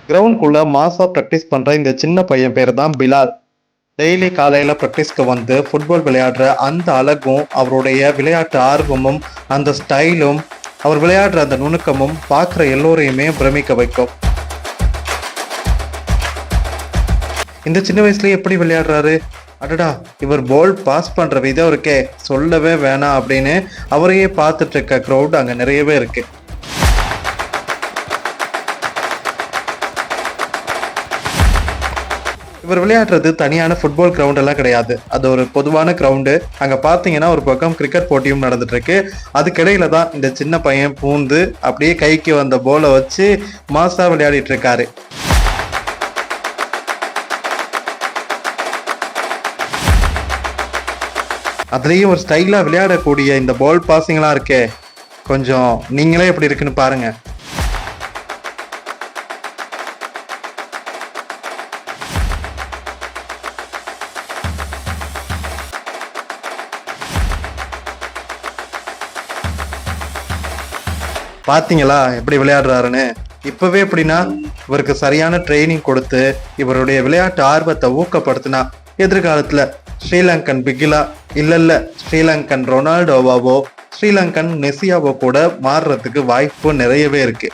கிரவுண்ட்குள்ள மாசா பிராக்டிஸ் பண்ற இந்த சின்ன பையன் பேர் தான் பிலால். டெய்லி காலையில பிராக்டிஸ்க்கு வந்து ஃபுட்பால் விளையாடுற அந்த அழகும், அவருடைய விளையாட்டு ஆர்வமும், அந்த ஸ்டைலும், அவர் விளையாடுற அந்த நுணுக்கமும் பார்க்குற எல்லோரையுமே பிரமிக்க வைக்கும். இந்த சின்ன வயசுலயே எப்படி விளையாடுறாரு, அடடா இவர் பால் பாஸ் பண்ற விதம் இருக்கே சொல்லவே வேணாம் அப்படின்னு அவரையே பார்த்துட்டு இருக்க க்ரௌட் அங்க நிறையவே இருக்கு. இவர் விளையாடுறது தனியான ஃபுட்பால் கிரவுண்ட் எல்லாம் கிடையாது. அது ஒரு பொதுவான கிரவுண்டு. அங்க பாத்தீங்கன்னா ஒரு பக்கம் கிரிக்கெட் போட்டியும் நடந்துட்டு இருக்கு. அதுக்கிடையில தான் இந்த சின்ன பையன் பூந்து அப்படியே கைக்கு வந்த போலை வச்சு மாசா விளையாடிட்டு இருக்காரு. அதுலயும் ஒரு ஸ்டைலா விளையாடக்கூடிய இந்த பால் பாசிங்லாம் இருக்கே, கொஞ்சம் நீங்களே எப்படி இருக்குன்னு பாருங்க. பாத்தீங்களா எப்படி விளையாடுறாருன்னு. இப்பவே எப்படின்னா இவருக்கு சரியான ட்ரைனிங் கொடுத்து இவருடைய விளையாட்டு ஆர்வத்தை ஊக்கப்படுத்தினா எதிர்காலத்துல ஸ்ரீலங்கன் பிகிலா இல்ல ஸ்ரீலங்கன் ரொனால்டோவாவோ ஸ்ரீலங்கன் மெஸ்ஸியாவோ கூட மாறுறதுக்கு வாய்ப்பு நிறையவே இருக்கு.